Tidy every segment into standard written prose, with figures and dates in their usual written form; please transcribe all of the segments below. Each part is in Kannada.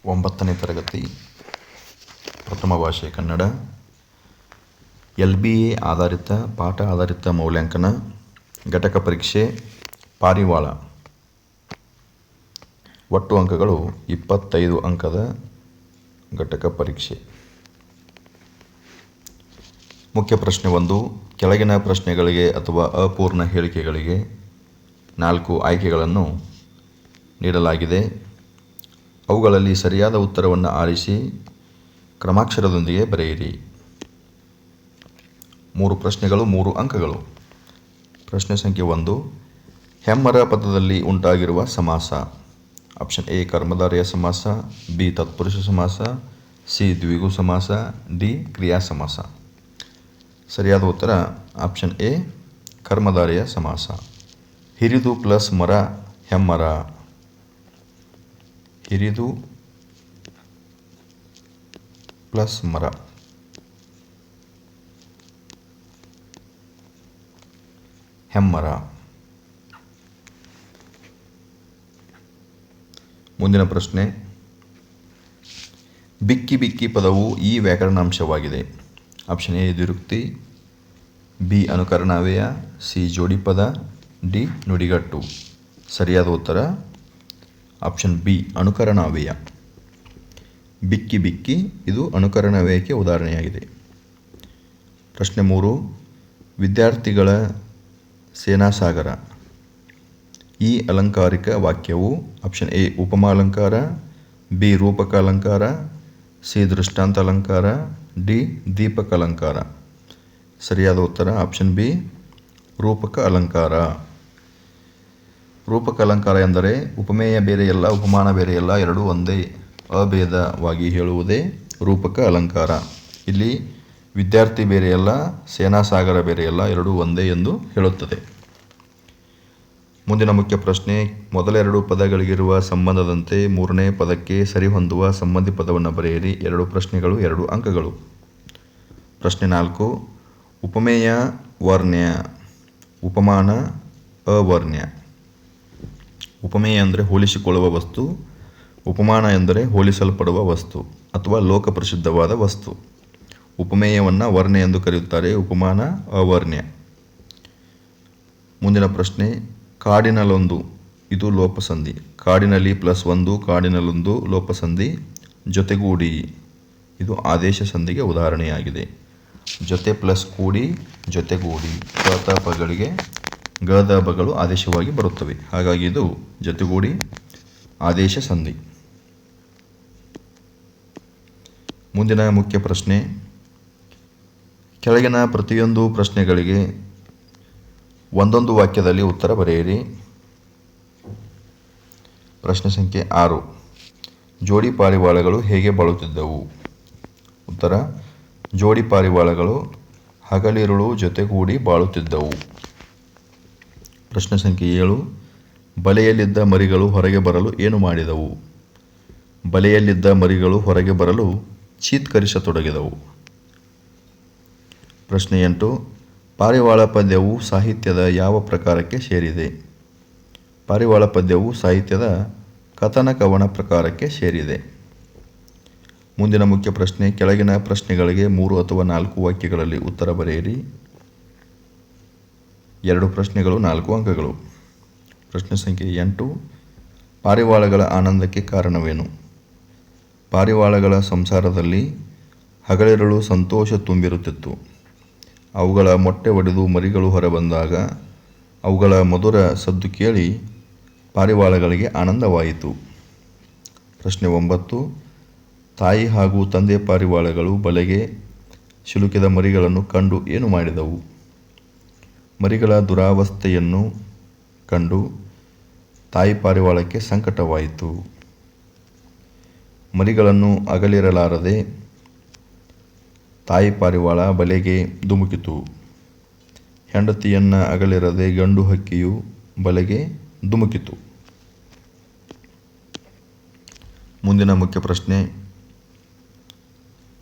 9ನೇ ತರಗತಿ ಪ್ರಥಮ ಭಾಷೆ ಕನ್ನಡ LBA ಆಧಾರಿತ ಪಾಠ ಆಧಾರಿತ ಮೌಲ್ಯಾಂಕನ ಘಟಕ ಪರೀಕ್ಷೆ ಪಾರಿವಾಳ. ಒಟ್ಟು ಅಂಕಗಳು 25 ಅಂಕದ ಘಟಕ ಪರೀಕ್ಷೆ. ಮುಖ್ಯ ಪ್ರಶ್ನೆ 1. ಕೆಳಗಿನ ಪ್ರಶ್ನೆಗಳಿಗೆ ಅಥವಾ ಅಪೂರ್ಣ ಹೇಳಿಕೆಗಳಿಗೆ 4 ಆಯ್ಕೆಗಳನ್ನು ನೀಡಲಾಗಿದೆ. ಅವುಗಳಲ್ಲಿ ಸರಿಯಾದ ಉತ್ತರವನ್ನು ಆರಿಸಿ ಕ್ರಮಾಕ್ಷರದೊಂದಿಗೆ ಬರೆಯಿರಿ. 3 ಪ್ರಶ್ನೆಗಳು 3 ಅಂಕಗಳು. ಪ್ರಶ್ನೆ ಸಂಖ್ಯೆ 1. ಹೆಮ್ಮರ ಪದದಲ್ಲಿ ಉಂಟಾಗಿರುವ ಸಮಾಸ. ಆಪ್ಷನ್ ಎ ಕರ್ಮಧಾರಯ ಸಮಾಸ, ಬಿ ತತ್ಪುರುಷ ಸಮಾಸ, ಸಿ ದ್ವಿಗು ಸಮಾಸ, ಡಿ ಕ್ರಿಯಾ ಸಮಾಸ. ಸರಿಯಾದ ಉತ್ತರ ಆಪ್ಷನ್ ಎ ಕರ್ಮಧಾರಯ ಸಮಾಸ. ಹಿರಿದು ಪ್ಲಸ್ ಮರ ಹೆಮ್ಮರ. ಹಿರಿದು ಪ್ಲಸ್ ಮರ. ಹೆಮ್ಮರ. ಮುಂದಿನ ಪ್ರಶ್ನೆ. ಬಿಕ್ಕಿ ಬಿಕ್ಕಿ ಪದವು ಈ ವ್ಯಾಕರಣಾಂಶವಾಗಿದೆ. ಆಪ್ಷನ್ ಎ ದ್ವಿರುಕ್ತಿ, ಬಿ ಅನುಕರಣಾವ್ಯಯ, ಸಿ ಜೋಡಿ ಪದ, ಡಿ ನುಡಿಗಟ್ಟು. ಸರಿಯಾದ ಉತ್ತರ ಆಪ್ಷನ್ ಬಿ ಅನುಕರಣಾವ್ಯಯ. ಬಿಕ್ಕಿ ಬಿಕ್ಕಿ ಇದು ಅನುಕರಣಾವ್ಯಯಕ್ಕೆ ಉದಾಹರಣೆಯಾಗಿದೆ. ಪ್ರಶ್ನೆ 3. ವಿದ್ಯಾರ್ಥಿಗಳ ಸೇನಾಸಾಗರ. ಈ ಅಲಂಕಾರಿಕ ವಾಕ್ಯವು ಆಪ್ಷನ್ ಎ ಉಪಮಾಲಂಕಾರ, ಬಿ ರೂಪಕ ಅಲಂಕಾರ, ಸಿ ದೃಷ್ಟಾಂತ ಅಲಂಕಾರ, ಡಿ ದೀಪಕ ಅಲಂಕಾರ. ಸರಿಯಾದ ಉತ್ತರ ಆಪ್ಷನ್ ಬಿ ರೂಪಕ ಅಲಂಕಾರ. ರೂಪಕ ಅಲಂಕಾರ ಎಂದರೆ ಉಪಮೇಯ ಬೇರೆಯಲ್ಲ, ಉಪಮಾನ ಬೇರೆಯಲ್ಲ, ಎರಡೂ ಒಂದೇ, ಅಭೇದವಾಗಿ ಹೇಳುವುದೇ ರೂಪಕ ಅಲಂಕಾರ. ಇಲ್ಲಿ ವಿದ್ಯಾರ್ಥಿ ಬೇರೆಯಲ್ಲ, ಸೇನಾಸಾಗರ ಬೇರೆಯಲ್ಲ, ಎರಡೂ ಒಂದೇ ಎಂದು ಹೇಳುತ್ತದೆ. ಮುಂದಿನ ಮುಖ್ಯ ಪ್ರಶ್ನೆ. ಮೊದಲ 2 ಪದಗಳಿಗಿರುವ ಸಂಬಂಧದಂತೆ 3ನೇ ಪದಕ್ಕೆ ಸರಿಹೊಂದುವ ಸಂಬಂಧಿ ಪದವನ್ನು ಬರೆಯಿರಿ. 2 ಪ್ರಶ್ನೆಗಳು 2 ಅಂಕಗಳು. ಪ್ರಶ್ನೆ 4. ಉಪಮೇಯ ವರ್ಣ್ಯ, ಉಪಮಾನ ಅವರ್ಣ್ಯ. ಉಪಮೇಯ ಅಂದರೆ ಹೋಲಿಸಿಕೊಳ್ಳುವ ವಸ್ತು, ಉಪಮಾನ ಎಂದರೆ ಹೋಲಿಸಲ್ಪಡುವ ವಸ್ತು ಅಥವಾ ಲೋಕಪ್ರಸಿದ್ಧವಾದ ವಸ್ತು. ಉಪಮೇಯವನ್ನು ವರ್ಣ್ಯ ಎಂದು ಕರೆಯುತ್ತಾರೆ, ಉಪಮಾನ ಅವರ್ಣ್ಯ. ಮುಂದಿನ ಪ್ರಶ್ನೆ. ಕಾಡಿನಲ್ಲೊಂದು ಇದು ಲೋಪಸಂಧಿ. ಕಾಡಿನಲ್ಲಿ +1 ಕಾಡಿನಲ್ಲೊಂದು ಲೋಪಸಂಧಿ. ಜೊತೆಗೂಡಿ ಇದು ಆದೇಶ ಸಂಧಿಗೆ ಉದಾಹರಣೆಯಾಗಿದೆ. ಜೊತೆ ಪ್ಲಸ್ ಕೂಡಿ ಜೊತೆಗೂಡಿ. ಪಗಳಿಗೆ ಗದ ಬಗಳು ಆದೇಶವಾಗಿ ಬರುತ್ತವೆ, ಹಾಗಾಗಿ ಇದು ಜೊತೆಗೂಡಿ ಆದೇಶ ಸಂಧಿ. ಮುಂದಿನ ಮುಖ್ಯ ಪ್ರಶ್ನೆ. ಕೆಳಗಿನ ಪ್ರತಿಯೊಂದು ಪ್ರಶ್ನೆಗಳಿಗೆ ಒಂದೊಂದು ವಾಕ್ಯದಲ್ಲಿ ಉತ್ತರ ಬರೆಯಿರಿ. ಪ್ರಶ್ನೆ ಸಂಖ್ಯೆ 6. ಜೋಡಿ ಪಾರಿವಾಳಗಳು ಹೇಗೆ ಬಾಳುತ್ತಿದ್ದವು? ಉತ್ತರ ಜೋಡಿ ಪಾರಿವಾಳಗಳು ಹಗಲಿರುಳು ಜೊತೆಗೂಡಿ ಬಾಳುತ್ತಿದ್ದವು. ಪ್ರಶ್ನೆ ಸಂಖ್ಯೆ 7. ಬಲೆಯಲ್ಲಿದ್ದ ಮರಿಗಳು ಹೊರಗೆ ಬರಲು ಏನು ಮಾಡಿದವು? ಬಲೆಯಲ್ಲಿದ್ದ ಮರಿಗಳು ಹೊರಗೆ ಬರಲು ಚೀತ್ಕರಿಸತೊಡಗಿದವು. ಪ್ರಶ್ನೆ 8. ಪಾರಿವಾಳ ಪದ್ಯವು ಸಾಹಿತ್ಯದ ಯಾವ ಪ್ರಕಾರಕ್ಕೆ ಸೇರಿದೆ? ಪಾರಿವಾಳ ಪದ್ಯವು ಸಾಹಿತ್ಯದ ಕಥನ ಕವನ ಪ್ರಕಾರಕ್ಕೆ ಸೇರಿದೆ. ಮುಂದಿನ ಮುಖ್ಯ ಪ್ರಶ್ನೆ. ಕೆಳಗಿನ ಪ್ರಶ್ನೆಗಳಿಗೆ 3 ಅಥವಾ 4 ವಾಕ್ಯಗಳಲ್ಲಿ ಉತ್ತರ ಬರೆಯಿರಿ. 2 ಪ್ರಶ್ನೆಗಳು 4 ಅಂಕಗಳು. ಪ್ರಶ್ನೆ ಸಂಖ್ಯೆ 8. ಪಾರಿವಾಳಗಳ ಆನಂದಕ್ಕೆ ಕಾರಣವೇನು? ಪಾರಿವಾಳಗಳ ಸಂಸಾರದಲ್ಲಿ ಹಗಲಿರುಳು ಸಂತೋಷ ತುಂಬಿರುತ್ತಿತ್ತು. ಅವುಗಳ ಮೊಟ್ಟೆ ಒಡೆದು ಮರಿಗಳು ಹೊರಬಂದಾಗ ಅವುಗಳ ಮಧುರ ಸದ್ದು ಕೇಳಿ ಪಾರಿವಾಳಗಳಿಗೆ ಆನಂದವಾಯಿತು. ಪ್ರಶ್ನೆ 9. ತಾಯಿ ಹಾಗೂ ತಂದೆ ಪಾರಿವಾಳಗಳು ಬಲೆಗೆ ಸಿಲುಕಿದ ಮರಿಗಳನ್ನು ಕಂಡು ಏನು ಮಾಡಿದವು? ಮರಿಗಳ ದುರಾವಸ್ಥೆಯನ್ನು ಕಂಡು ತಾಯಿ ಪಾರಿವಾಳಕ್ಕೆ ಸಂಕಟವಾಯಿತು. ಮರಿಗಳನ್ನು ಅಗಲಿರಲಾರದೆ ತಾಯಿ ಪಾರಿವಾಳ ಬಲೆಗೆ ಧುಮುಕಿತು. ಹೆಂಡತಿಯನ್ನು ಅಗಲಿರದೆ ಗಂಡು ಹಕ್ಕಿಯು ಬಲೆಗೆ ಧುಮುಕಿತು. ಮುಂದಿನ ಮುಖ್ಯ ಪ್ರಶ್ನೆ.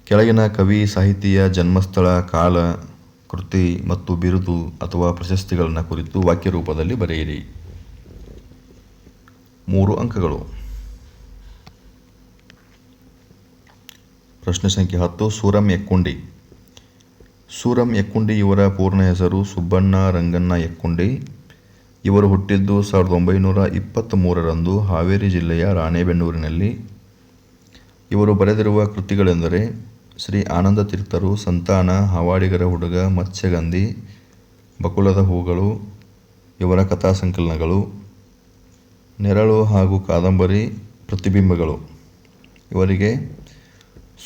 ಕೆಳಗಿನ ಕವಿ ಸಾಹಿತಿಯ ಜನ್ಮಸ್ಥಳ, ಕಾಲ, ಕೃತಿ ಮತ್ತು ಬಿರುದು ಅಥವಾ ಪ್ರಶಸ್ತಿಗಳನ್ನು ಕುರಿತು ವಾಕ್ಯ ರೂಪದಲ್ಲಿ ಬರೆಯಿರಿ. 3 ಅಂಕಗಳು. ಪ್ರಶ್ನೆ ಸಂಖ್ಯೆ 10 ಸೂರಂ ಎಕ್ಕುಂಡಿ. ಸೂರಂ ಎಕ್ಕುಂಡಿ ಇವರ ಪೂರ್ಣ ಹೆಸರು ಸುಬ್ಬಣ್ಣ ರಂಗಣ್ಣ ಎಕ್ಕುಂಡಿ. ಇವರು ಹುಟ್ಟಿದ್ದು 1923ರಂದು ಹಾವೇರಿ ಜಿಲ್ಲೆಯ ರಾಣೆಬೆನ್ನೂರಿನಲ್ಲಿ. ಇವರು ಬರೆದಿರುವ ಕೃತಿಗಳೆಂದರೆ ಶ್ರೀ ಆನಂದ ತೀರ್ಥರು ಸಂತಾನ, ಹಾವಾಡಿಗರ ಹುಡುಗ, ಮತ್ಸ್ಯಗಂಧಿ, ಬಕುಳದ ಹೂಗಳು ಇವರ ಕಥಾ ಸಂಕಲನಗಳು, ನೆರಳು ಹಾಗೂ ಕಾದಂಬರಿ ಪ್ರತಿಬಿಂಬಗಳು. ಇವರಿಗೆ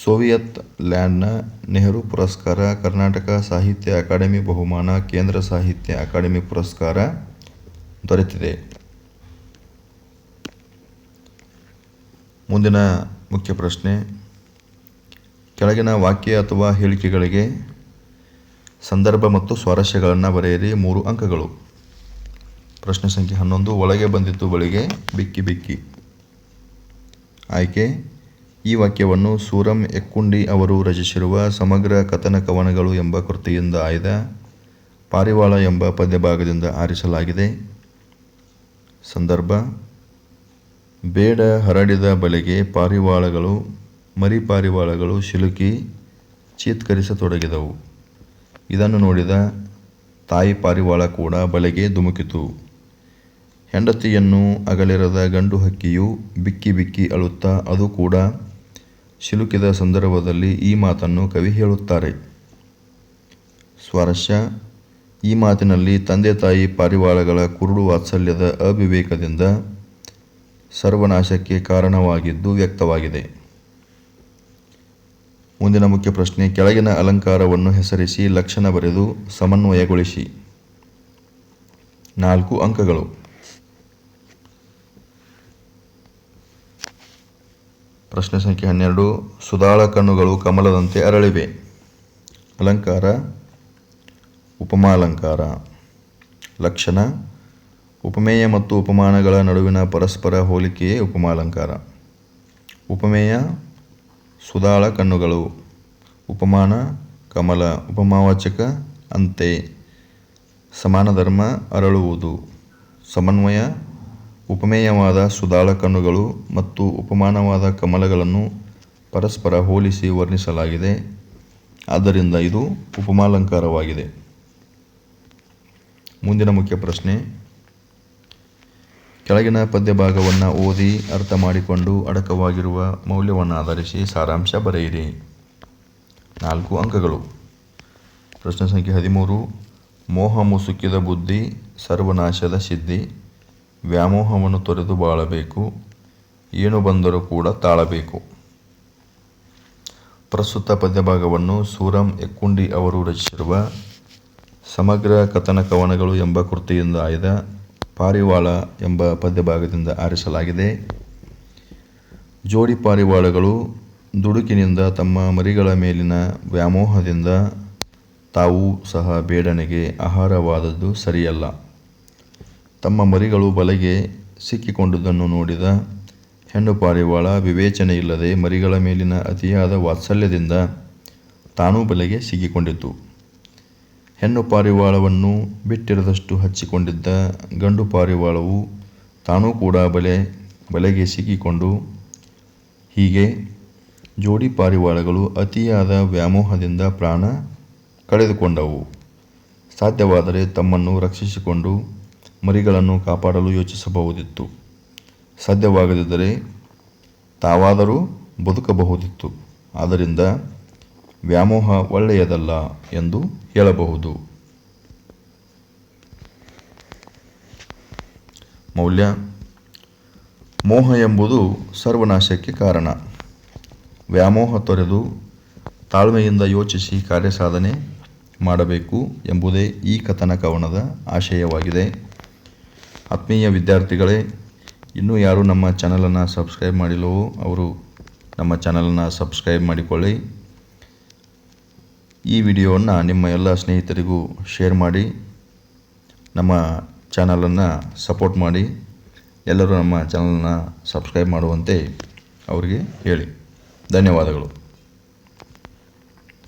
ಸೋವಿಯತ್ ಲ್ಯಾಂಡ್ನ ನೆಹರು ಪುರಸ್ಕಾರ, ಕರ್ನಾಟಕ ಸಾಹಿತ್ಯ ಅಕಾಡೆಮಿ ಬಹುಮಾನ, ಕೇಂದ್ರ ಸಾಹಿತ್ಯ ಅಕಾಡೆಮಿ ಪುರಸ್ಕಾರ ದೊರೆತಿದೆ. ಮುಂದಿನ ಮುಖ್ಯ ಪ್ರಶ್ನೆ, ಕೆಳಗಿನ ವಾಕ್ಯ ಅಥವಾ ಹೇಳಿಕೆಗಳಿಗೆ ಸಂದರ್ಭ ಮತ್ತು ಸ್ವಾರಸ್ಯಗಳನ್ನು ಬರೆಯಿರಿ. 3 ಅಂಕಗಳು. ಪ್ರಶ್ನೆ ಸಂಖ್ಯೆ 11 ಒಳಗೆ ಬಂದಿದ್ದು ಬಳಿಗೆ ಬಿಕ್ಕಿ ಬಿಕ್ಕಿ. ಆಯ್ಕೆ: ಈ ವಾಕ್ಯವನ್ನು ಸೂರಂ ಎಕ್ಕುಂಡಿ ಅವರು ರಚಿಸಿರುವ ಸಮಗ್ರ ಕಥನ ಕವನಗಳು ಎಂಬ ಕೃತಿಯಿಂದ ಆಯ್ದ ಪಾರಿವಾಳ ಎಂಬ ಪದ್ಯಭಾಗದಿಂದ ಆರಿಸಲಾಗಿದೆ. ಸಂದರ್ಭ: ಬೇಡ ಹರಡಿದ ಬಲೆಗೆ ಪಾರಿವಾಳಗಳು, ಮರಿ ಪಾರಿವಾಳಗಳು ಸಿಲುಕಿ ಚೀತ್ಕರಿಸತೊಡಗಿದವು. ಇದನ್ನು ನೋಡಿದ ತಾಯಿ ಪಾರಿವಾಳ ಕೂಡ ಬಲೆಗೆ ಧುಮುಕಿತು. ಹೆಂಡತಿಯನ್ನು ಅಗಲಿರದ ಗಂಡು ಹಕ್ಕಿಯು ಬಿಕ್ಕಿ ಬಿಕ್ಕಿ ಅಳುತ್ತಾ ಅದು ಕೂಡ ಸಿಲುಕಿದ ಸಂದರ್ಭದಲ್ಲಿ ಈ ಮಾತನ್ನು ಕವಿ ಹೇಳುತ್ತಾರೆ. ಸ್ವಾರಸ್ಯ: ಈ ಮಾತಿನಲ್ಲಿ ತಂದೆ ತಾಯಿ ಪಾರಿವಾಳಗಳ ಕುರುಡು ವಾತ್ಸಲ್ಯದ ಅವಿವೇಕದಿಂದ ಸರ್ವನಾಶಕ್ಕೆ ಕಾರಣವಾಗಿದ್ದು ವ್ಯಕ್ತವಾಗಿದೆ. ಮುಂದಿನ ಮುಖ್ಯ ಪ್ರಶ್ನೆ, ಕೆಳಗಿನ ಅಲಂಕಾರವನ್ನು ಹೆಸರಿಸಿ ಲಕ್ಷಣ ಬರೆದು ಸಮನ್ವಯಗೊಳಿಸಿ. 4 ಅಂಕಗಳು. ಪ್ರಶ್ನೆ ಸಂಖ್ಯೆ 12 ಸುಧಾಳ ಕಣ್ಣುಗಳು ಕಮಲದಂತೆ ಅರಳಿವೆ. ಅಲಂಕಾರ ಉಪಮಾಲಂಕಾರ. ಲಕ್ಷಣ ಉಪಮೇಯ ಮತ್ತು ಉಪಮಾನಗಳ ನಡುವಿನ ಪರಸ್ಪರ ಹೋಲಿಕೆಯೇ ಉಪಮಾಲಂಕಾರ. ಉಪಮೇಯ ಸುಧಾಳ ಕಣ್ಣುಗಳು, ಉಪಮಾನ ಕಮಲ, ಉಪಮಾವಾಚಕ ಅಂತೆ, ಸಮಾನಧರ್ಮ ಅರಳುವುದು. ಸಮನ್ವಯ ಉಪಮೇಯವಾದ ಸುಧಾಳ ಕಣ್ಣುಗಳು ಮತ್ತು ಉಪಮಾನವಾದ ಕಮಲಗಳನ್ನು ಪರಸ್ಪರ ಹೋಲಿಸಿ ವರ್ಣಿಸಲಾಗಿದೆ. ಆದ್ದರಿಂದ ಇದು ಉಪಮಾಲಂಕಾರವಾಗಿದೆ. ಮುಂದಿನ ಮುಖ್ಯ ಪ್ರಶ್ನೆ, ಕೆಳಗಿನ ಪದ್ಯಭಾಗವನ್ನು ಓದಿ ಅರ್ಥ ಮಾಡಿಕೊಂಡು ಅಡಕವಾಗಿರುವ ಮೌಲ್ಯವನ್ನು ಆಧರಿಸಿ ಸಾರಾಂಶ ಬರೆಯಿರಿ. 4 ಅಂಕಗಳು. ಪ್ರಶ್ನೆ ಸಂಖ್ಯೆ 13 ಮೋಹ ಮುಸುಕಿದ ಬುದ್ಧಿ ಸರ್ವನಾಶದ ಸಿದ್ಧಿ, ವ್ಯಾಮೋಹವನ್ನು ತೊರೆದು ಬಾಳಬೇಕು, ಏನು ಬಂದರೂ ಕೂಡ ತಾಳಬೇಕು. ಪ್ರಸ್ತುತ ಪದ್ಯಭಾಗವನ್ನು ಸೂರಂ ಎಕ್ಕುಂಡಿ ಅವರು ರಚಿಸಿರುವ ಸಮಗ್ರ ಕಥನ ಕವನಗಳು ಎಂಬ ಕೃತಿಯಿಂದ ಆಯ್ದ ಪಾರಿವಾಳ ಎಂಬ ಪದ್ಯಭಾಗದಿಂದ ಆರಿಸಲಾಗಿದೆ. ಜೋಡಿ ಪಾರಿವಾಳಗಳು ದುಡುಕಿನಿಂದ ತಮ್ಮ ಮರಿಗಳ ಮೇಲಿನ ವ್ಯಾಮೋಹದಿಂದ ತಾವೂ ಸಹ ಬೇಡನೆಗೆ ಆಹಾರವಾದದ್ದು ಸರಿಯಲ್ಲ. ತಮ್ಮ ಮರಿಗಳು ಬಲೆಗೆ ಸಿಕ್ಕಿಕೊಂಡುದನ್ನು ನೋಡಿದ ಹೆಣ್ಣು ಪಾರಿವಾಳ ವಿವೇಚನೆಯಿಲ್ಲದೆ ಮರಿಗಳ ಮೇಲಿನ ಅತಿಯಾದ ವಾತ್ಸಲ್ಯದಿಂದ ತಾನೂ ಬಲೆಗೆ ಸಿಕ್ಕಿಕೊಂಡಿತು. ಹೆಣ್ಣು ಪಾರಿವಾಳವನ್ನು ಬಿಟ್ಟಿರದಷ್ಟು ಹಚ್ಚಿಕೊಂಡಿದ್ದ ಗಂಡು ಪಾರಿವಾಳವು ತಾನೂ ಕೂಡ ಬಲೆಗೆ ಸಿಕ್ಕಿಕೊಂಡು, ಹೀಗೆ ಜೋಡಿ ಪಾರಿವಾಳಗಳು ಅತಿಯಾದ ವ್ಯಾಮೋಹದಿಂದ ಪ್ರಾಣ ಕಳೆದುಕೊಂಡವು. ಸಾಧ್ಯವಾದರೆ ತಮ್ಮನ್ನು ರಕ್ಷಿಸಿಕೊಂಡು ಮರಿಗಳನ್ನು ಕಾಪಾಡಲು ಯೋಚಿಸಬಹುದಿತ್ತು. ಸಾಧ್ಯವಾಗದಿದ್ದರೆ ತಾವಾದರೂ ಬದುಕಬಹುದಿತ್ತು. ಆದ್ದರಿಂದ ವ್ಯಾಮೋಹ ಒಳ್ಳೆಯದಲ್ಲ ಎಂದು ಹೇಳಬಹುದು. ಮೌಲ್ಯ: ಮೋಹ ಎಂಬುದು ಸರ್ವನಾಶಕ್ಕೆ ಕಾರಣ. ವ್ಯಾಮೋಹ ತೊರೆದು ತಾಳ್ಮೆಯಿಂದ ಯೋಚಿಸಿ ಕಾರ್ಯಸಾಧನೆ ಮಾಡಬೇಕು ಎಂಬುದೇ ಈ ಕಥನ ಕವನದ ಆಶಯವಾಗಿದೆ. ಆತ್ಮೀಯ ವಿದ್ಯಾರ್ಥಿಗಳೇ, ಇನ್ನೂ ಯಾರು ನಮ್ಮ ಚಾನಲನ್ನು ಸಬ್ಸ್ಕ್ರೈಬ್ ಮಾಡಿಲ್ಲವೋ ಅವರು ನಮ್ಮ ಚಾನಲನ್ನು ಸಬ್ಸ್ಕ್ರೈಬ್ ಮಾಡಿಕೊಳ್ಳಿ. ಈ ವಿಡಿಯೋವನ್ನು ನಿಮ್ಮ ಎಲ್ಲ ಸ್ನೇಹಿತರಿಗೂ ಶೇರ್ ಮಾಡಿ ನಮ್ಮ ಚಾನಲನ್ನು ಸಪೋರ್ಟ್ ಮಾಡಿ. ಎಲ್ಲರೂ ನಮ್ಮ ಚಾನಲನ್ನು ಸಬ್ಸ್ಕ್ರೈಬ್ ಮಾಡುವಂತೆ ಅವರಿಗೆ ಹೇಳಿ. ಧನ್ಯವಾದಗಳು.